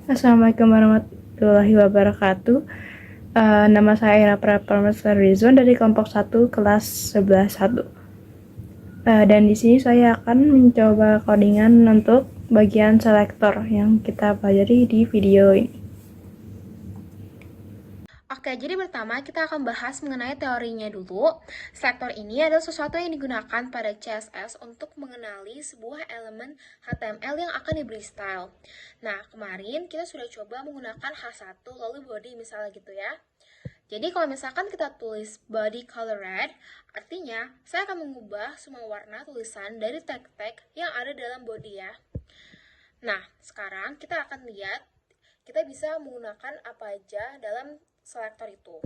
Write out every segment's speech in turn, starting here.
Assalamualaikum warahmatullahi wabarakatuh. Nama saya Ira Prameswari Rizwan dari kelompok 1 kelas 11.1. Dan di sini saya akan mencoba codingan untuk bagian selektor yang kita pelajari di video ini. Oke, jadi pertama kita akan bahas mengenai teorinya dulu. Selektor ini adalah sesuatu yang digunakan pada CSS untuk mengenali sebuah elemen HTML yang akan diberi style. Nah, kemarin kita sudah coba menggunakan H1 lalu body misalnya gitu ya. Jadi kalau misalkan kita tulis body color red, artinya saya akan mengubah semua warna tulisan dari tag-tag yang ada dalam body ya. Nah, sekarang kita akan lihat kita bisa menggunakan apa aja dalam selektor itu.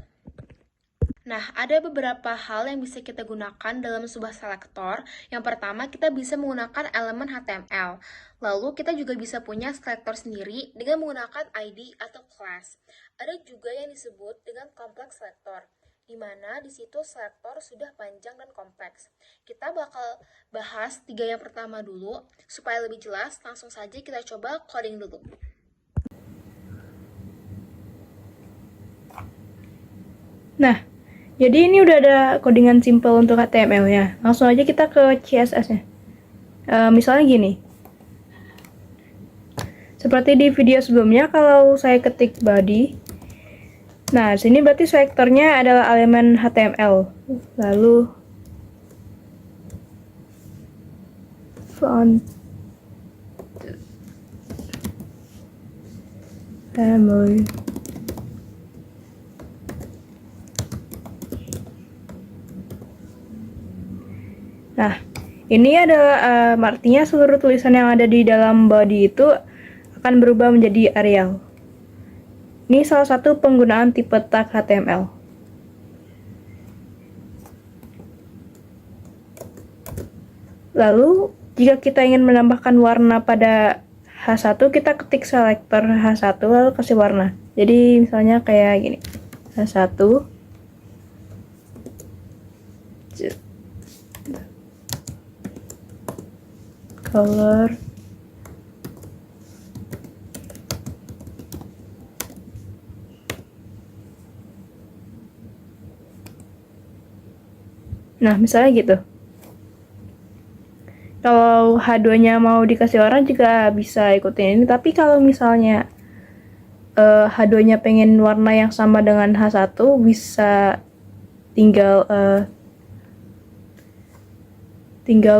Nah, ada beberapa hal yang bisa kita gunakan dalam sebuah selektor. Yang pertama, kita bisa menggunakan elemen HTML. Lalu, kita juga bisa punya selektor sendiri dengan menggunakan ID atau class. Ada juga yang disebut dengan kompleks selektor, di mana di situ selektor sudah panjang dan kompleks. Kita bakal bahas 3 yang pertama dulu, supaya lebih jelas, langsung saja kita coba coding dulu. Nah, jadi ini udah ada codingan simple untuk HTML-nya. Langsung aja kita ke CSS-nya. Misalnya gini. Seperti di video sebelumnya, kalau saya ketik body, nah sini berarti selektornya adalah elemen HTML. Lalu font family. Nah, ini adalah artinya seluruh tulisan yang ada di dalam body itu akan berubah menjadi Arial. Ini salah satu penggunaan tipe tag HTML. Lalu, jika kita ingin menambahkan warna pada H1, kita ketik selektor H1 lalu kasih warna. Jadi misalnya kayak gini. H1 color nah misalnya gitu. Kalau H2-nya mau dikasih warna juga bisa ikutin ini, tapi kalau misalnya H2-nya pengen warna yang sama dengan H1, bisa tinggal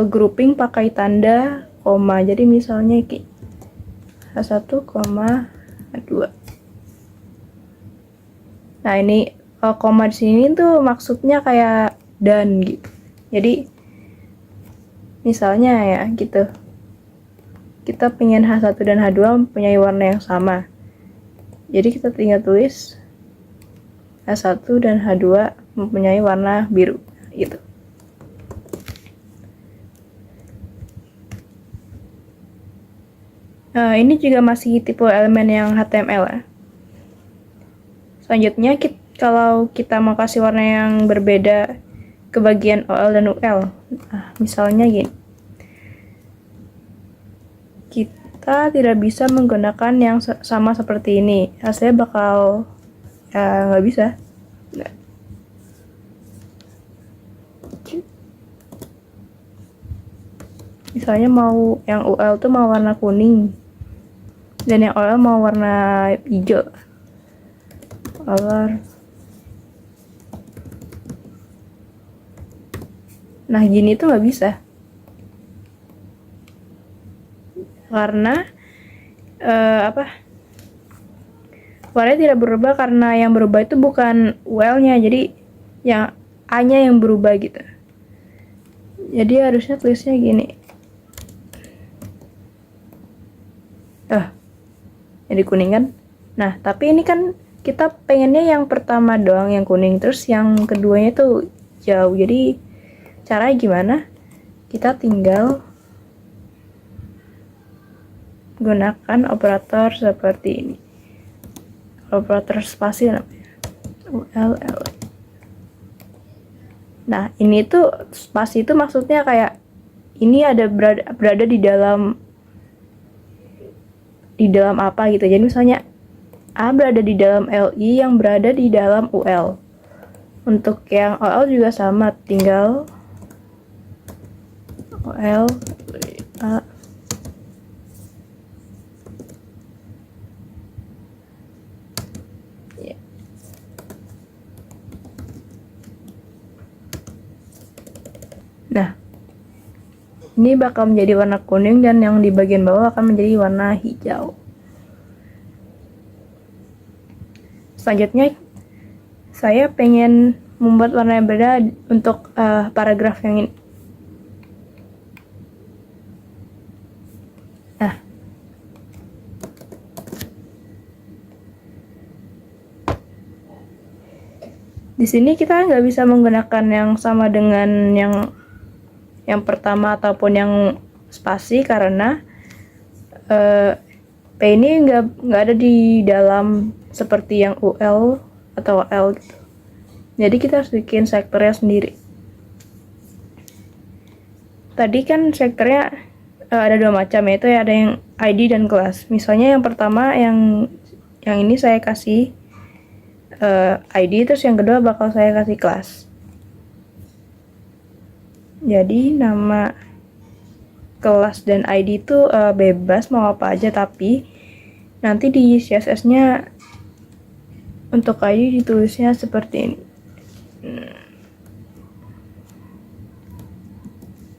grouping pakai tanda koma. Jadi misalnya H1, H2. Nah, ini koma di sini tuh maksudnya kayak dan gitu. Jadi misalnya ya gitu. Kita pengen H1 dan H2 mempunyai warna yang sama. Jadi kita tinggal tulis H1 dan H2 mempunyai warna biru gitu. Nah, ini juga masih tipe elemen yang HTML ya. Selanjutnya, kalau kita mau kasih warna yang berbeda ke bagian OL dan UL, nah, misalnya gini. Kita tidak bisa menggunakan yang sama seperti ini. Hasilnya bakal ya nggak bisa. Nah. Misalnya mau yang UL tuh mau warna kuning dan yang OL mau warna hijau. Color. Nah, gini tuh nggak bisa. Karena warnanya tidak berubah karena yang berubah itu bukan UL-nya, jadi yang A-nya yang berubah gitu. Jadi harusnya tulisnya gini. Yang kuning kan? Nah, tapi ini kan kita pengennya yang pertama doang yang kuning, terus yang keduanya tuh jauh. Jadi caranya gimana? Kita tinggal gunakan operator seperti ini. Operator spasi namanya. ULL. Nah, ini tuh spasi itu maksudnya kayak ini ada berada di dalam di dalam apa gitu. Jadi misalnya A berada di dalam LI yang berada di dalam UL. Untuk yang OL juga sama, tinggal OL A. Nah, ini bakal menjadi warna kuning dan yang di bagian bawah akan menjadi warna hijau. Selanjutnya, saya pengen membuat warna yang beda untuk paragraf yang ini. Nah, di sini kita nggak bisa menggunakan yang sama dengan yang pertama ataupun yang spasi karena P ini nggak ada di dalam seperti yang UL atau L gitu. Jadi kita harus bikin sektornya sendiri. Tadi kan sektornya ada dua macam, yaitu ada yang ID dan kelas. Misalnya yang pertama yang ini saya kasih ID, terus yang kedua bakal saya kasih kelas. Jadi nama kelas dan ID itu bebas mau apa aja, tapi nanti di CSS-nya untuk ID ditulisnya seperti ini.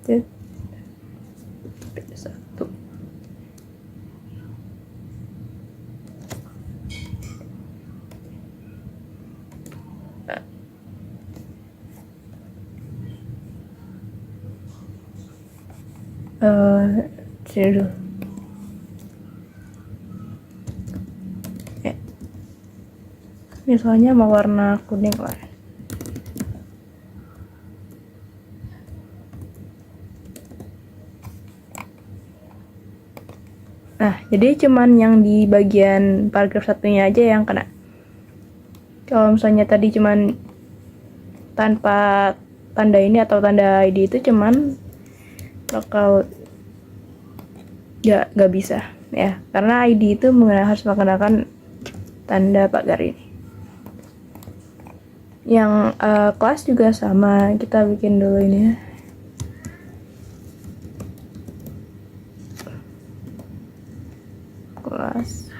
P1. Sini dulu. Misalnya mau warna kuning lah. Nah, jadi cuman yang di bagian paragraf satunya aja yang kena. Kalau misalnya tadi cuman tanpa tanda ini atau tanda ID itu cuman bakal nggak bisa ya, karena ID itu harus menggunakan tanda pagar ini. Yang kelas juga sama, kita bikin dulu ini ya. Kelas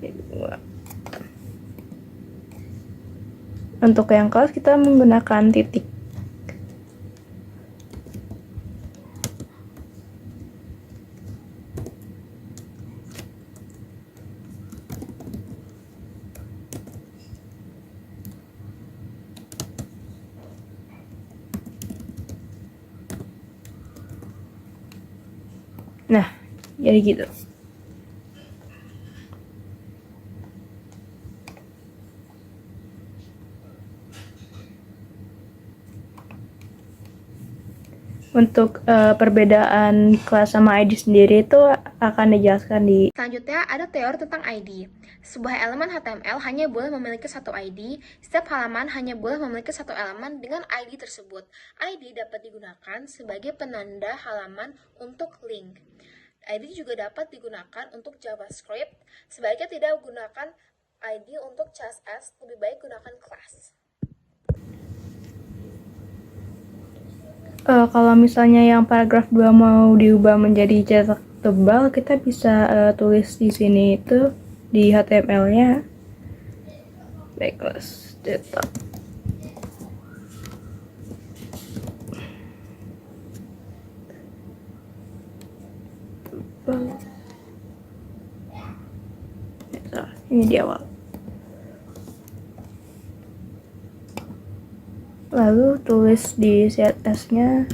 P2. Untuk yang kelas kita menggunakan titik. Nah, jadi gitu. Untuk perbedaan kelas sama ID sendiri itu akan dijelaskan di... Selanjutnya, ada teori tentang ID. Sebuah elemen HTML hanya boleh memiliki satu ID, setiap halaman hanya boleh memiliki satu elemen dengan ID tersebut. ID dapat digunakan sebagai penanda halaman untuk link. ID juga dapat digunakan untuk JavaScript. Sebaiknya tidak gunakan ID untuk CSS, lebih baik gunakan class. Kalau misalnya yang paragraf 2 mau diubah menjadi cetak tebal, kita bisa tulis di sini itu di HTML-nya backslash cetak tebal. Ini di awal. Lalu tulis di CSS-nya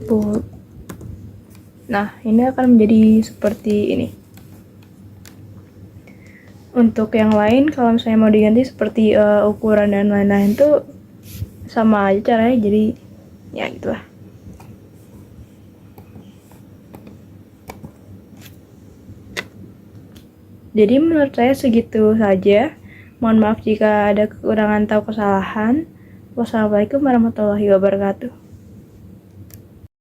bold. Nah, ini akan menjadi seperti ini. Untuk yang lain, kalau misalnya mau diganti seperti ukuran dan lain-lain itu sama aja caranya, jadi ya gitulah. Jadi menurut saya segitu saja. Mohon maaf jika ada kekurangan atau kesalahan. Wassalamualaikum warahmatullahi wabarakatuh.